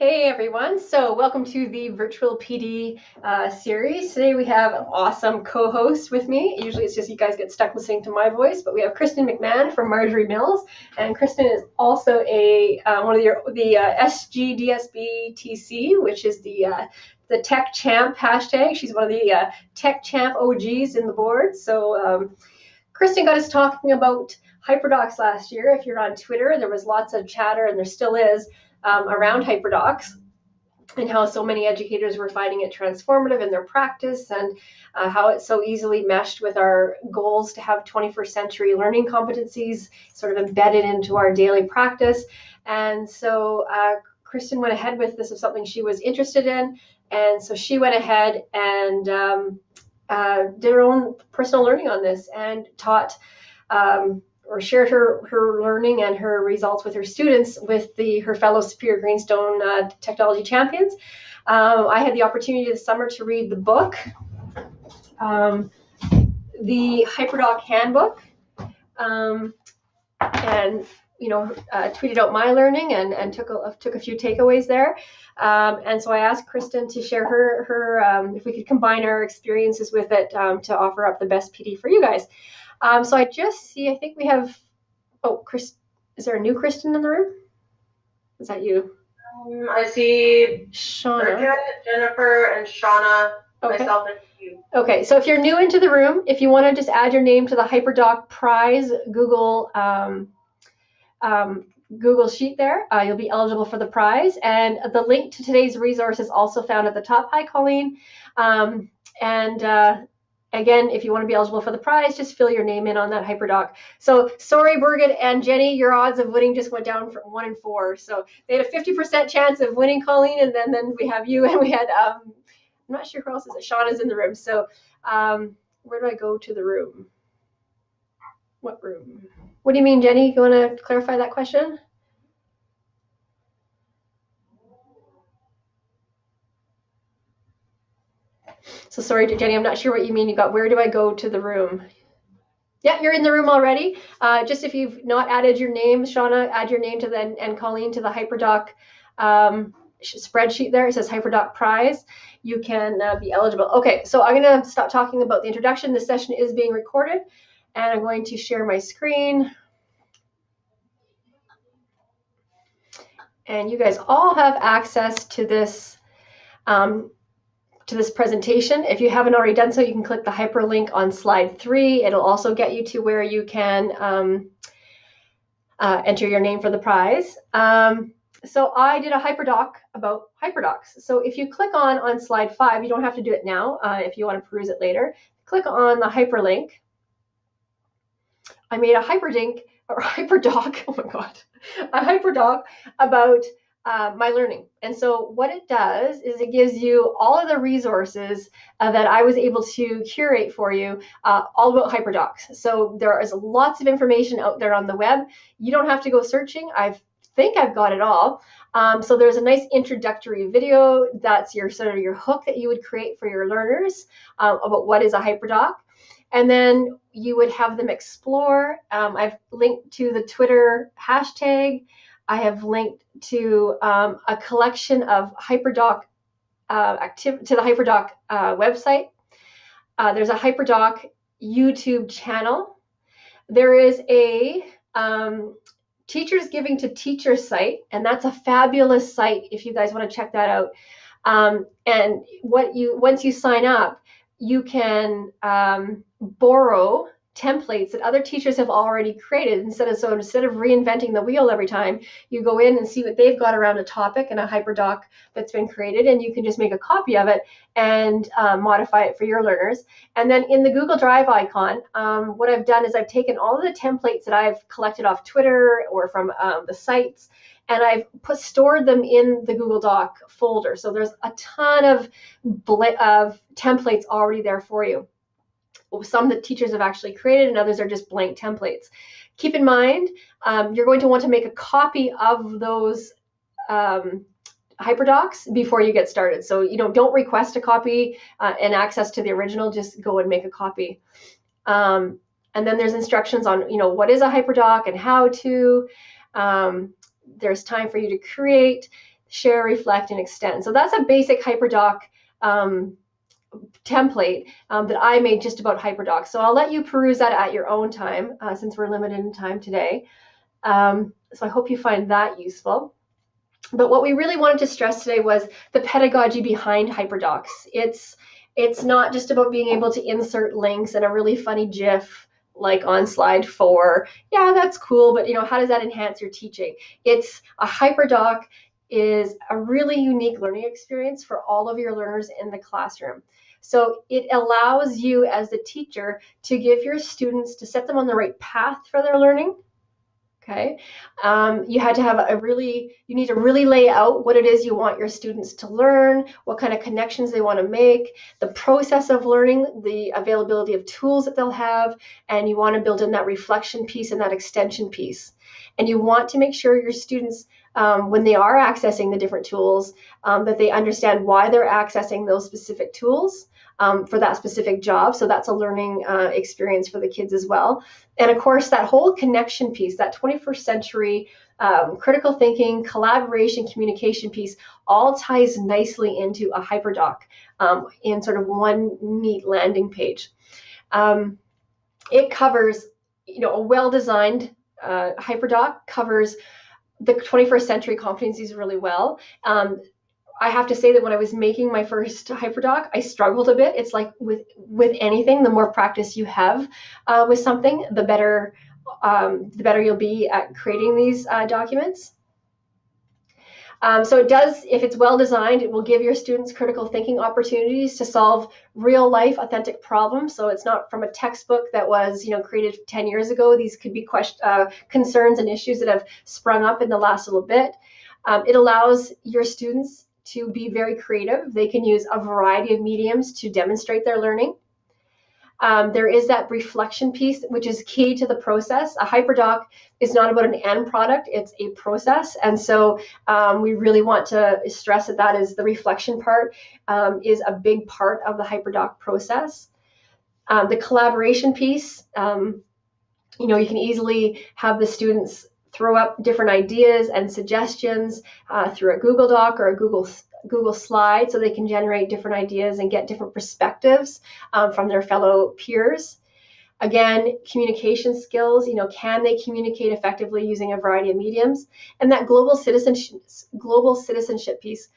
Hey everyone, so welcome to the virtual PD series. Today we have an awesome co-host with me. Usually it's just you guys get stuck listening to my voice, but we have Kristen McMahon from Marjorie Mills, and Kristen is also one of the SGDSB TC, which is the Tech Champ hashtag. She's one of the Tech Champ OGs in the board. So Kristen got us talking about HyperDocs last year. If you're on Twitter, there was lots of chatter, and there still is, around HyperDocs and how so many educators were finding it transformative in their practice, and how it's so easily meshed with our goals to have 21st century learning competencies sort of embedded into our daily practice. And so Kristen went ahead with this as something she was interested in, and so she went ahead and did her own personal learning on this and taught or shared her learning and her results with her students with her fellow Superior Greenstone Technology Champions. I had the opportunity this summer to read the book, the HyperDoc Handbook, and tweeted out my learning and took a few takeaways there. And so I asked Kristen to share her if we could combine our experiences with it to offer up the best PD for you guys. So I just see, I think we have, Chris, is there a new Kristen in the room? Is that you? I see Shauna, Bridget, Jennifer, and Shauna, okay. Myself, and you. Okay, so if you're new into the room, if you want to just add your name to the HyperDoc Prize Google Google Sheet there, you'll be eligible for the prize. And the link to today's resource is also found at the top. Hi, Colleen. Again, if you want to be eligible for the prize, just fill your name in on that HyperDoc. So sorry, Birgit and Jenny, your odds of winning just went down from 1 in 4. So they had a 50% chance of winning, Colleen, and then we have you, and we had, I'm not sure who else is it. Shauna's in the room. So where do I go to the room? What room? What do you mean, Jenny? You want to clarify that question? So sorry, Jenny, I'm not sure what you mean. You got, where do I go to the room? Yeah, you're in the room already. Just if you've not added your name, Shauna, add your name to the, and Colleen to the HyperDoc spreadsheet there. It says HyperDoc Prize. You can be eligible. Okay, so I'm going to stop talking about the introduction. This session is being recorded, and I'm going to share my screen. And you guys all have access to this presentation. If you haven't already done so, you can click the hyperlink on slide 3. It'll also get you to where you can enter your name for the prize. So I did a HyperDoc about HyperDocs. So if you click on slide 5, you don't have to do it now if you want to peruse it later. Click on the hyperlink. I made a HyperDoc, oh my God, a HyperDoc about my learning. And so what it does is it gives you all of the resources that I was able to curate for you, all about HyperDocs. So there is lots of information out there on the web. You don't have to go searching. I think I've got it all. So there's a nice introductory video. That's your sort of your hook that you would create for your learners about what is a HyperDoc. And then you would have them explore. I've linked to the Twitter hashtag. I have linked to a collection of HyperDoc to the HyperDoc website. There's a HyperDoc YouTube channel. There is a Teachers Giving to Teachers site, and that's a fabulous site if you guys want to check that out. And once you sign up, you can borrow templates that other teachers have already created. Instead of reinventing the wheel every time, you go in and see what they've got around a topic in a HyperDoc that's been created, and you can just make a copy of it and modify it for your learners. And then in the Google Drive icon, what I've done is I've taken all of the templates that I've collected off Twitter or from the sites, and I've stored them in the Google Doc folder. So there's a ton of templates already there for you. Some that teachers have actually created, and others are just blank templates. Keep in mind, you're going to want to make a copy of those HyperDocs before you get started. So don't request a copy and access to the original. Just go and make a copy. And then there's instructions on what is a HyperDoc and how to. There's time for you to create. share, reflect, and extend. So that's a basic HyperDoc template that I made just about HyperDocs. So I'll let you peruse that at your own time since we're limited in time today. So I hope you find that useful. But what we really wanted to stress today was the pedagogy behind HyperDocs. It's not just about being able to insert links and a really funny GIF like on slide 4. Yeah, that's cool, but how does that enhance your teaching? It's a HyperDoc is a really unique learning experience for all of your learners in the classroom. So it allows you as the teacher to give your students, to set them on the right path for their learning. Okay. You had to have you need to really lay out what it is you want your students to learn, what kind of connections they want to make, the process of learning, the availability of tools that they'll have, and you want to build in that reflection piece and that extension piece. And you want to make sure your students, when they are accessing the different tools, that they understand why they're accessing those specific tools. For that specific job. So that's a learning experience for the kids as well. And of course, that whole connection piece, that 21st century critical thinking, collaboration, communication piece, all ties nicely into a HyperDoc in sort of one neat landing page. It covers, a well-designed HyperDoc covers the 21st century competencies really well. I have to say that when I was making my first HyperDoc, I struggled a bit. It's like with anything, the more practice you have with something, the better you'll be at creating these documents. So it does, if it's well designed, it will give your students critical thinking opportunities to solve real life authentic problems. So it's not from a textbook that was created 10 years ago. These could be concerns and issues that have sprung up in the last little bit. It allows your students to be very creative. They can use a variety of mediums to demonstrate their learning. There is that reflection piece, which is key to the process. A HyperDoc is not about an end product, it's a process. And so we really want to stress that is the reflection part is a big part of the HyperDoc process. The collaboration piece, you can easily have the students throw up different ideas and suggestions through a Google Doc or a Google Slide, so they can generate different ideas and get different perspectives from their fellow peers. Again, communication skills, can they communicate effectively using a variety of mediums? And that global citizenship piece,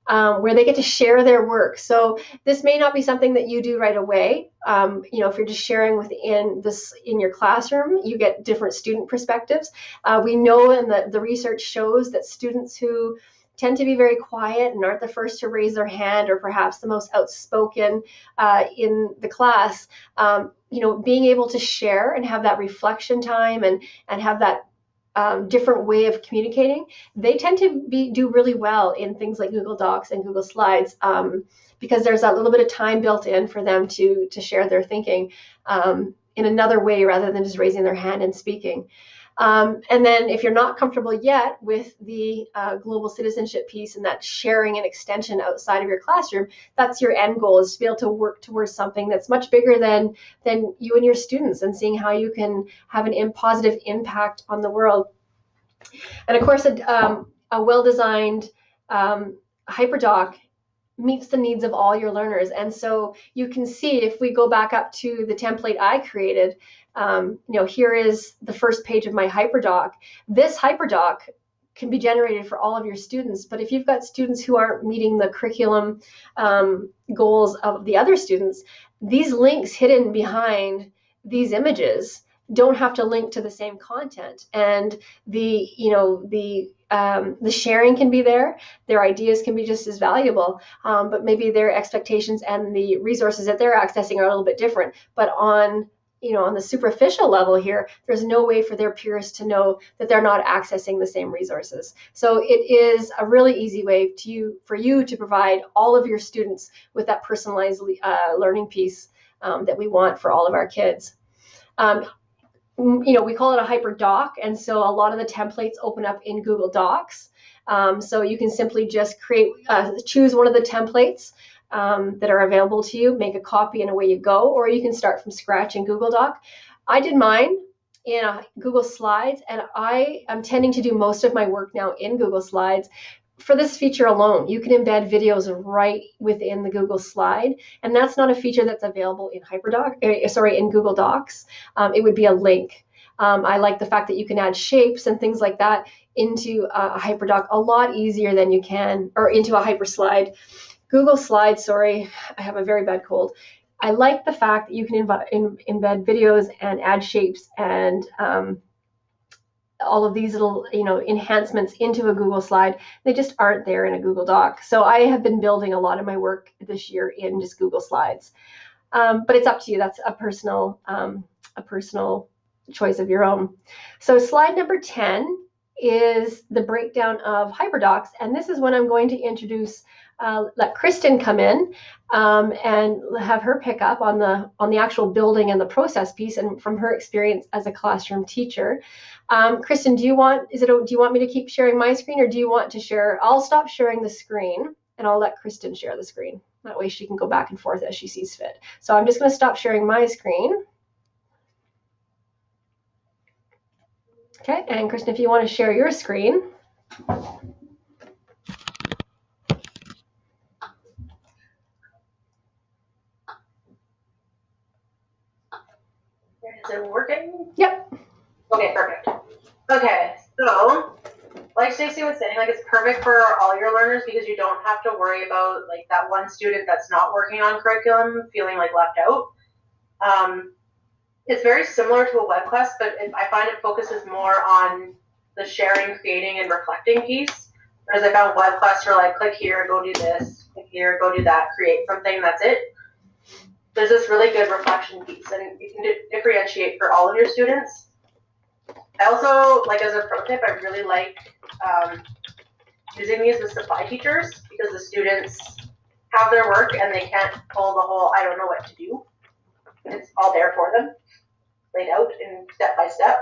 where they get to share their work. So this may not be something that you do right away. If you're just sharing within in your classroom, you get different student perspectives. We know, and the research shows, that students who tend to be very quiet and aren't the first to raise their hand, or perhaps the most outspoken in the class, being able to share and have that reflection time and have that different way of communicating, they tend to do really well in things like Google Docs and Google Slides, because there's that little bit of time built in for them to share their thinking in another way rather than just raising their hand and speaking. And then if you're not comfortable yet with the global citizenship piece and that sharing and extension outside of your classroom, that's your end goal, is to be able to work towards something that's much bigger than you and your students, and seeing how you can have an positive impact on the world. And of course, a well-designed HyperDoc meets the needs of all your learners. And so you can see, if we go back up to the template I created, here is the first page of my HyperDoc. This HyperDoc can be generated for all of your students, but if you've got students who aren't meeting the curriculum goals of the other students, these links hidden behind these images don't have to link to the same content, and the sharing can be there. Their ideas can be just as valuable, but maybe their expectations and the resources that they're accessing are a little bit different. But on the superficial level here, there's no way for their peers to know that they're not accessing the same resources. So it is a really easy way for you to provide all of your students with that personalized learning piece that we want for all of our kids. We call it a HyperDoc, and so a lot of the templates open up in Google Docs. So you can simply just choose one of the templates that are available to you, make a copy, and away you go. Or you can start from scratch in Google Doc. I did mine in Google Slides, and I am tending to do most of my work now in Google Slides, for this feature alone, you can embed videos right within the Google slide, and that's not a feature that's available in in Google Docs. It would be a link. I like the fact that you can add shapes and things like that into a HyperDoc a lot easier than you can, or into a HyperSlide. Google Slides, sorry, I have a very bad cold. I like the fact that you can embed videos and add shapes and all of these little, enhancements into a Google slide. They just aren't there in a Google Doc. So I have been building a lot of my work this year in just Google Slides. But it's up to you. That's a personal choice of your own. So slide number 10 is the breakdown of HyperDocs, and this is when I'm going to introduce, let Kristen come in and have her pick up on the actual building and the process piece, and from her experience as a classroom teacher. Kristen, do you want me to keep sharing my screen, or do you want to share? I'll stop sharing the screen and I'll let Kristen share the screen. That way she can go back and forth as she sees fit. So I'm just going to stop sharing my screen. Okay, and Kristen, if you want to share your screen. Is it working? Yep. Okay, perfect. Okay, so like Stacey was saying, like it's perfect for all your learners because you don't have to worry about like that one student that's not working on curriculum feeling like left out. It's very similar to a web class, but I find it focuses more on the sharing, creating, and reflecting piece. Whereas I found web class, you're like, click here, go do this, click here, go do that, create something, that's it. There's this really good reflection piece, and you can differentiate for all of your students. I also, like as a pro tip, I really like using these with supply teachers because the students have their work and they can't pull the whole, I don't know what to do. It's all there for them, laid out in step by step.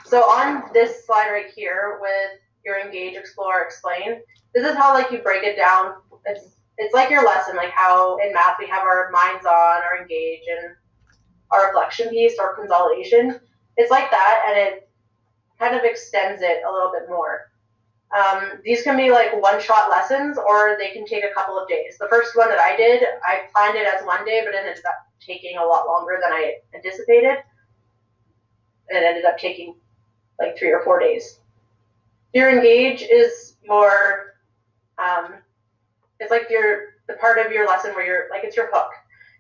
So on this slide right here with your engage, explore, explain, this is how like you break it down. It's like your lesson, like how in math we have our minds on, our engage, and our reflection piece or consolidation. It's like that, and it kind of extends it a little bit more. These can be like one-shot lessons, or they can take a couple of days. The first one that I did, I planned it as one day, but it ended up taking a lot longer than I anticipated. And it ended up taking like 3 or 4 days. Your engage is your, it's like the part of your lesson where you're like, it's your hook,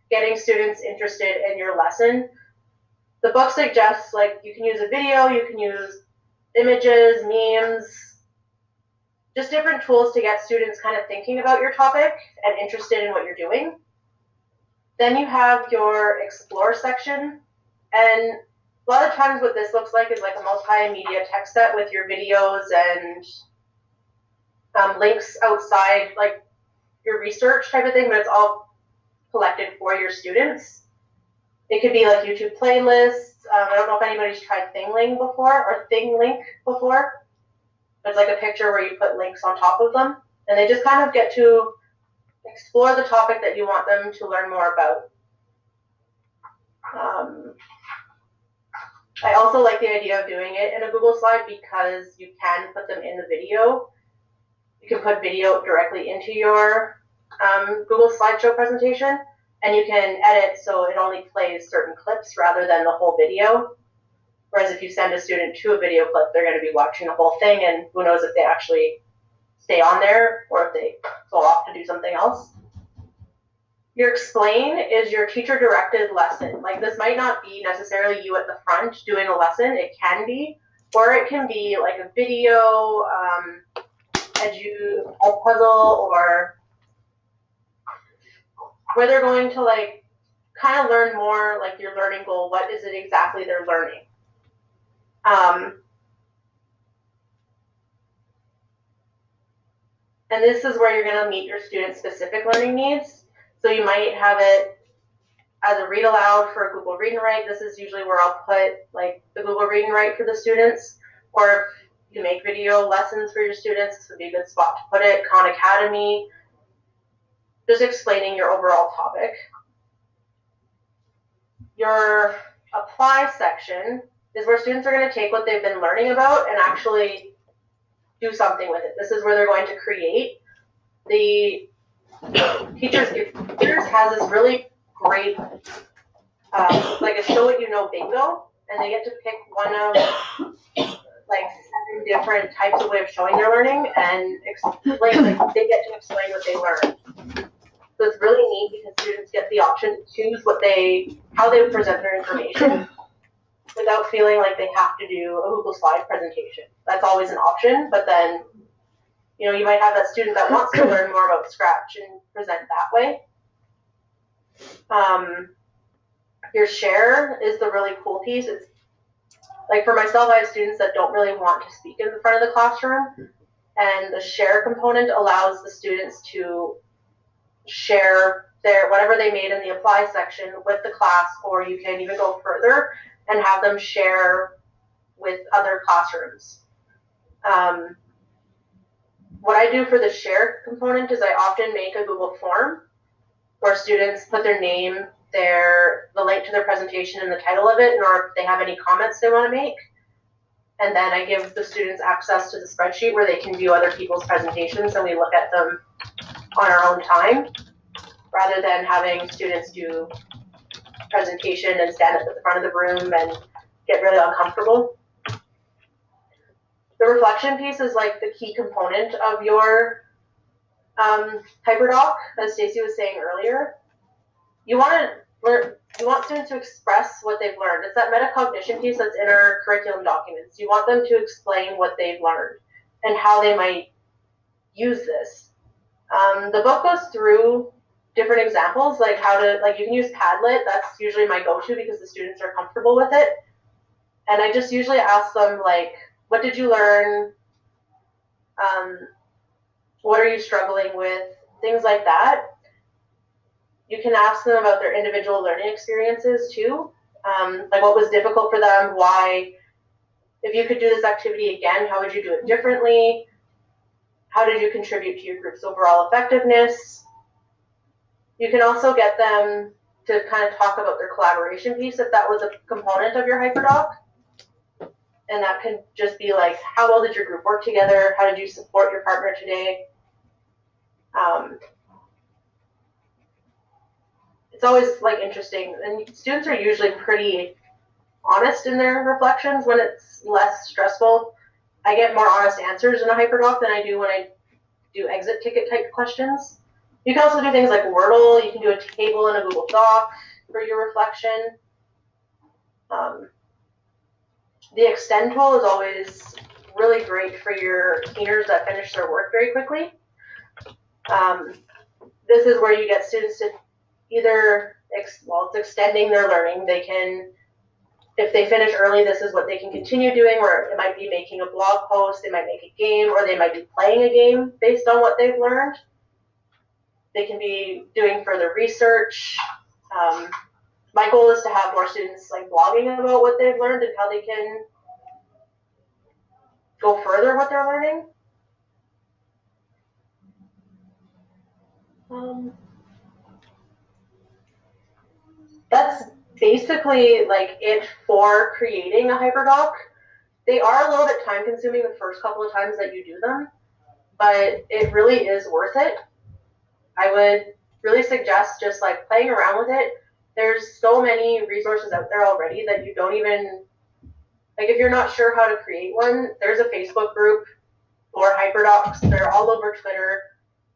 getting students interested in your lesson. The book suggests like you can use a video, you can use images, memes, just different tools to get students kind of thinking about your topic and interested in what you're doing. Then you have your explore section, and a lot of times what this looks like is like a multimedia text set with your videos and links outside like your research type of thing, but it's all collected for your students. It could be like YouTube playlists. I don't know if anybody's tried ThingLink before. It's like a picture where you put links on top of them, and they just kind of get to explore the topic that you want them to learn more about. I also like the idea of doing it in a Google slide because you can put them in the video. You can put video directly into your Google slideshow presentation, and you can edit so it only plays certain clips rather than the whole video. Whereas if you send a student to a video clip, they're going to be watching the whole thing, and who knows if they actually stay on there or if they go off to do something else. Your explain is your teacher-directed lesson. Like this might not be necessarily you at the front doing a lesson. It can be, or it can be like a video, a puzzle, or where they're going to like kind of learn more, like your learning goal. What is it exactly they're learning? And this is where you're going to meet your students' specific learning needs. So you might have it as a read aloud for a Google Read and Write. This is usually where I'll put like the Google Read and Write for the students. Or if you make video lessons for your students, this would be a good spot to put it. Khan Academy, just explaining your overall topic. Your apply section is where students are going to take what they've been learning about and actually do something with it. This is where they're going to create. The teachers has this really great, like a show what you know bingo, and they get to pick one of like 7 different types of way of showing their learning and explain, like they get to explain what they learned. So it's really neat because students get the option to choose how they would present their information without feeling like they have to do a Google slide presentation. That's always an option, but then, you know, you might have that student that wants to learn more about Scratch and present that way. Your share is the really cool piece. It's like for myself, I have students that don't really want to speak in the front of the classroom, and the share component allows the students to share whatever they made in the apply section with the class, or you can even go further and have them share with other classrooms. What I do for the share component is I often make a Google form where students put their name, the link to their presentation and the title of it, or if they have any comments they want to make. And then I give the students access to the spreadsheet where they can view other people's presentations, and we look at them on our own time, rather than having students do presentation and stand up at the front of the room and get really uncomfortable. The reflection piece is like the key component of your HyperDoc, as Stacey was saying earlier. You want students to express what they've learned. It's that metacognition piece that's in our curriculum documents. You want them to explain what they've learned and how they might use this. The book goes through different examples, like you can use Padlet. That's usually my go-to because the students are comfortable with it. And I just usually ask them, like, what did you learn? What are you struggling with? Things like that. You can ask them about their individual learning experiences too. Like what was difficult for them? Why? If you could do this activity again, how would you do it differently? How did you contribute to your group's overall effectiveness? You can also get them to kind of talk about their collaboration piece if that was a component of your HyperDoc. And that can just be like, how well did your group work together? How did you support your partner today? It's always like interesting, and students are usually pretty honest in their reflections when it's less stressful. I get more honest answers in a HyperDoc than I do when I do exit ticket type questions. You can also do things like Wordle. You can do a table in a Google Doc for your reflection. The extend tool is always really great for your keeners that finish their work very quickly. This is where you get students to either, it's extending their learning. They can, if they finish early, this is what they can continue doing, or it might be making a blog post, they might make a game, or they might be playing a game based on what they've learned. They can be doing further research. My goal is to have more students like blogging about what they've learned and how they can go further with their learning. That's basically like it for creating a HyperDoc. They are a little bit time consuming the first couple of times that you do them, but it really is worth it. I would really suggest just like playing around with it. There's so many resources out there already that you don't even, like if you're not sure how to create one, there's a Facebook group for HyperDocs. They're all over Twitter.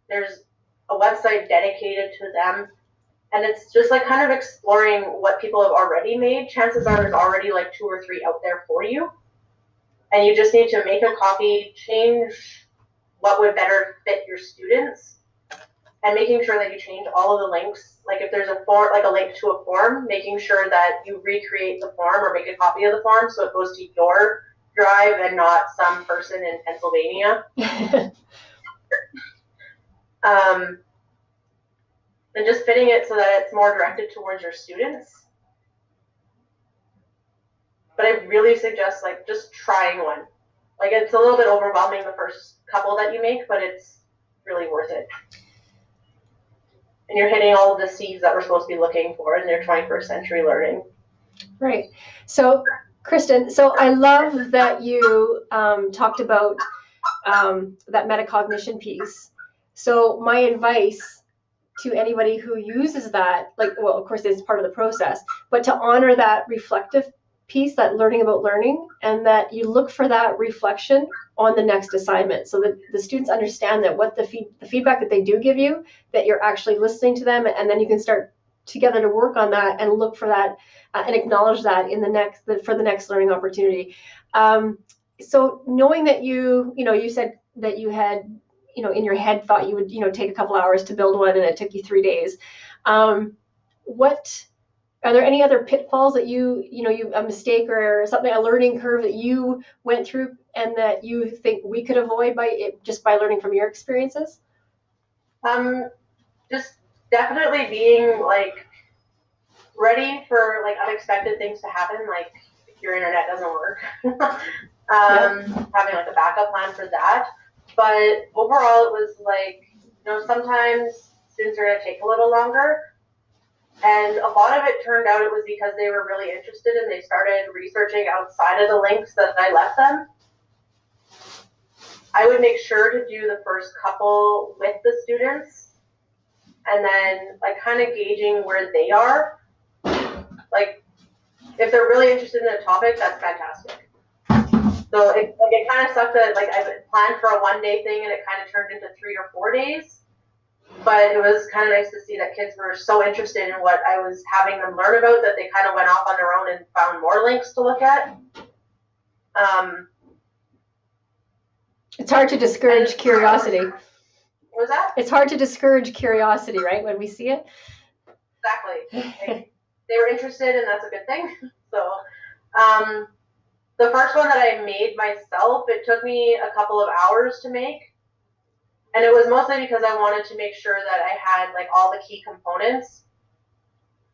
There's a website dedicated to them. And it's just like kind of exploring what people have already made. Chances are there's already like 2 or 3 out there for you. And you just need to make a copy, change what would better fit your students, and making sure that you change all of the links. Like if there's a form, like a link to a form, making sure that you recreate the form or make a copy of the form so it goes to your drive and not some person in Pennsylvania. And just fitting it so that it's more directed towards your students. But I really suggest like just trying one. Like it's a little bit overwhelming the first couple that you make, but it's really worth it. And you're hitting all of the C's that we're supposed to be looking for in their 21st century learning. Right. So, Kristen, so I love that you talked about that metacognition piece. So my advice to anybody who uses that, like, well, of course, it's part of the process, but to honor that reflective piece, that learning about learning, and that you look for that reflection on the next assignment, so that the students understand that what the feedback that they do give you, that you're actually listening to them, and then you can start together to work on that and look for that and acknowledge that in for the next learning opportunity. So knowing that you said that you had, in your head thought you would, take a couple hours to build one and it took you 3 days. What Are there any other pitfalls that a mistake or something, a learning curve that you went through and that you think we could avoid just by learning from your experiences? Just definitely being like ready for like unexpected things to happen, like if your internet doesn't work. Having like a backup plan for that. But overall, it was like, sometimes students are going to take a little longer. And a lot of it turned out it was because they were really interested and they started researching outside of the links that I left them. I would make sure to do the first couple with the students and then like kind of gauging where they are. Like if they're really interested in a topic, that's fantastic. So it kind of sucked that like I planned for a 1-day thing and it kind of turned into 3 or 4 days. But it was kind of nice to see that kids were so interested in what I was having them learn about that they kind of went off on their own and found more links to look at. It's hard to discourage curiosity. What was that? It's hard to discourage curiosity, right, when we see it? Exactly. They were interested, and that's a good thing. So the first one that I made myself, it took me a couple of hours to make. And it was mostly because I wanted to make sure that I had like all the key components.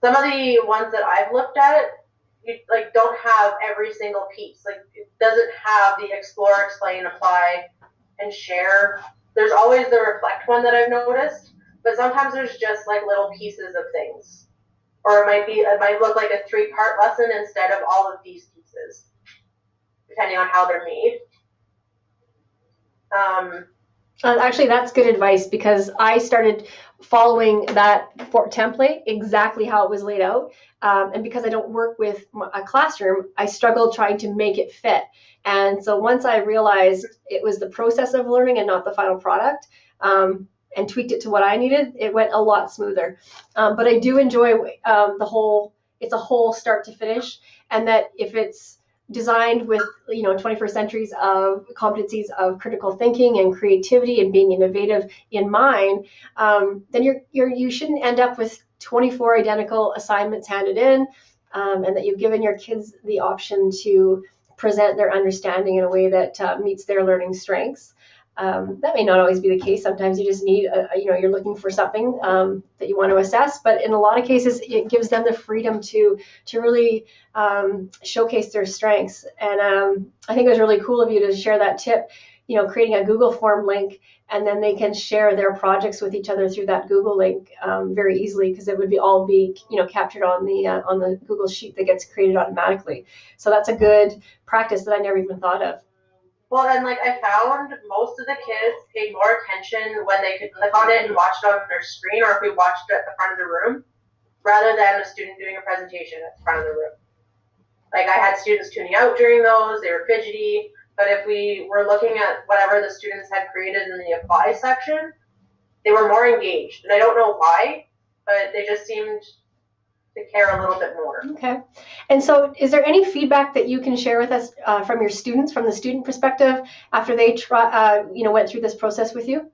Some of the ones that I've looked at, you like don't have every single piece. Like it doesn't have the explore, explain, apply, and share. There's always the reflect one that I've noticed, but sometimes there's just like little pieces of things. Or it might look like a 3-part lesson instead of all of these pieces, depending on how they're made. Actually, that's good advice because I started following that template exactly how it was laid out. And because I don't work with a classroom, I struggled trying to make it fit. And so once I realized it was the process of learning and not the final product, and tweaked it to what I needed, it went a lot smoother. But I do enjoy it's a whole start to finish, and that if it's designed with 21st centuries of competencies of critical thinking and creativity and being innovative in mind, then you shouldn't end up with 24 identical assignments handed in, and that you've given your kids the option to present their understanding in a way that meets their learning strengths. That may not always be the case. Sometimes you just need, you're looking for something that you want to assess. But in a lot of cases, it gives them the freedom to really showcase their strengths. And I think it was really cool of you to share that tip, creating a Google form link, and then they can share their projects with each other through that Google link very easily, because it would all be captured on the Google sheet that gets created automatically. So that's a good practice that I never even thought of. Well, and like I found most of the kids paid more attention when they could click on it and watch it on their screen, or if we watched it at the front of the room, rather than a student doing a presentation at the front of the room. Like I had students tuning out during those, they were fidgety, but if we were looking at whatever the students had created in the apply section, they were more engaged. And I don't know why, but they just seemed to care a little bit more. Okay. And so is there any feedback that you can share with us from your students, from the student perspective, after they went through this process with you?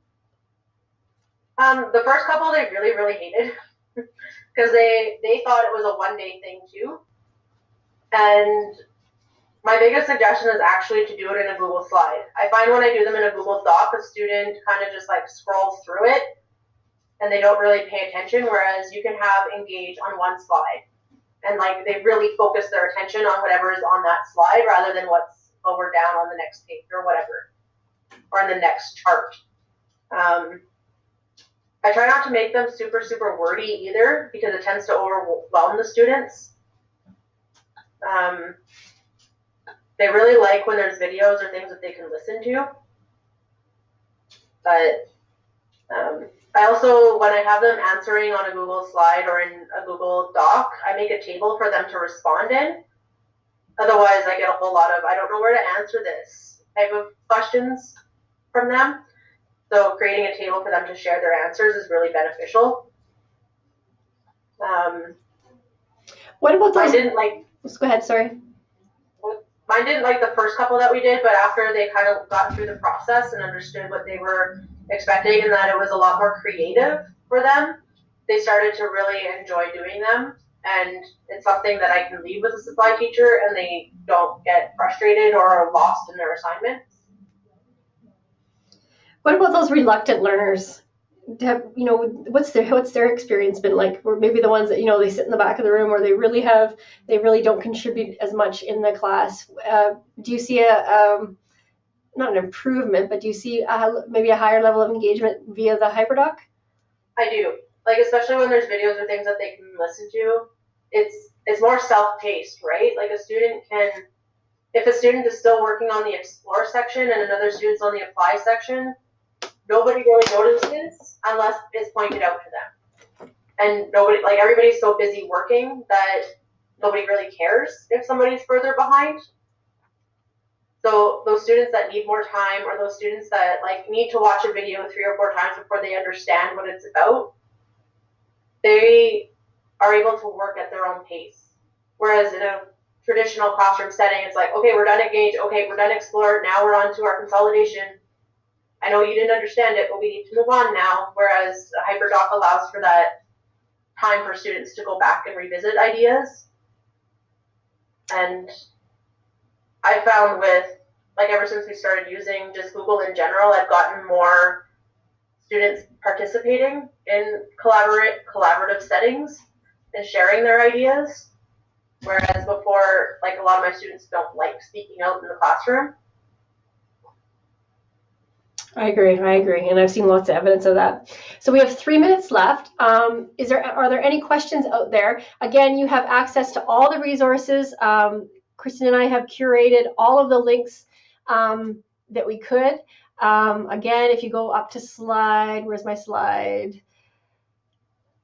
The first couple they really, really hated because they thought it was a 1-day thing too. And my biggest suggestion is actually to do it in a Google slide. I find when I do them in a Google Doc, a student kind of just like scrolls through it and they don't really pay attention, whereas you can have engage on one slide. And like they really focus their attention on whatever is on that slide rather than what's lower down on the next page or whatever, or in the next chart. I try not to make them super, super wordy either because it tends to overwhelm the students. They really like when there's videos or things that they can listen to. But I also, when I have them answering on a Google slide or in a Google Doc, I make a table for them to respond in. Otherwise, I get a whole lot of, I don't know where to answer this type of questions from them. So creating a table for them to share their answers is really beneficial. What about those? I didn't like. Let's go ahead. Sorry. Mine didn't like the first couple that we did, but after they kind of got through the process and understood what they were expecting and that it was a lot more creative for them, they started to really enjoy doing them. And it's something that I can leave with a supply teacher and they don't get frustrated or lost in their assignments. What about those reluctant learners? What's their experience been like? Or maybe the ones that they sit in the back of the room, or they really don't contribute as much in the class. Do you see not an improvement, but do you see maybe a higher level of engagement via the HyperDoc? I do. Like, especially when there's videos or things that they can listen to, it's more self-paced, right? Like if a student is still working on the explore section and another student's on the apply section, nobody really notices unless it's pointed out to them. And everybody's so busy working that nobody really cares if somebody's further behind. So those students that need more time, or those students that need to watch a video 3 or 4 times before they understand what it's about, they are able to work at their own pace. Whereas in a traditional classroom setting, it's like, okay, we're done at Gauge, okay, we're done Explore, now we're on to our consolidation. I know you didn't understand it, but we need to move on now. Whereas HyperDoc allows for that time for students to go back and revisit ideas. And I found ever since we started using just Google in general, I've gotten more students participating in collaborative settings and sharing their ideas. Whereas before, a lot of my students don't like speaking out in the classroom. I agree, and I've seen lots of evidence of that. So we have 3 minutes left. Are there any questions out there? Again, you have access to all the resources. Kristen and I have curated all of the links that we could. Again, if you go up to slide, where's my slide?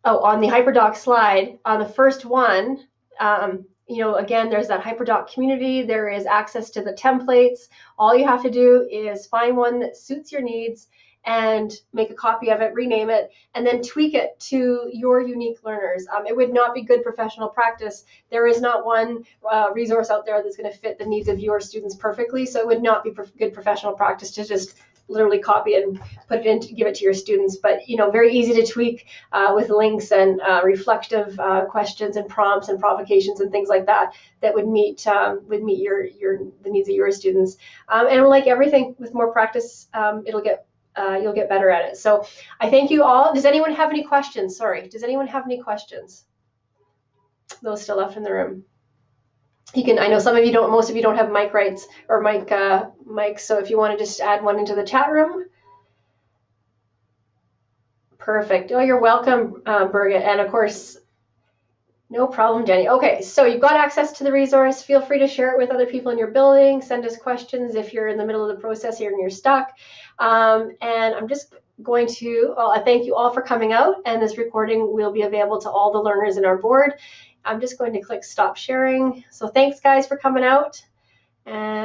Oh, on the HyperDoc slide, on the first one, again, there's that HyperDoc community. There is access to the templates. All you have to do is find one that suits your needs and make a copy of it, rename it, and then tweak it to your unique learners. It would not be good professional practice. There is not one resource out there that's going to fit the needs of your students perfectly. So it would not be good professional practice to just literally copy it and put it in to give it to your students. But very easy to tweak with links and reflective questions and prompts and provocations and things like that would meet the needs of your students. And like everything, with more practice, you'll get better at it. So I thank you all. Does anyone have any questions? Sorry, does anyone have any questions? Those still left in the room. I know some of you don't, most of you don't have mic rights or mics, so if you want to just add one into the chat room. Perfect. Oh, you're welcome, Birgit. And of course, no problem, Jenny. Okay, so you've got access to the resource. Feel free to share it with other people in your building. Send us questions if you're in the middle of the process here and you're stuck. And I'm just going to, I thank you all for coming out, and this recording will be available to all the learners in our board. I'm just going to click stop sharing. So thanks guys for coming out. And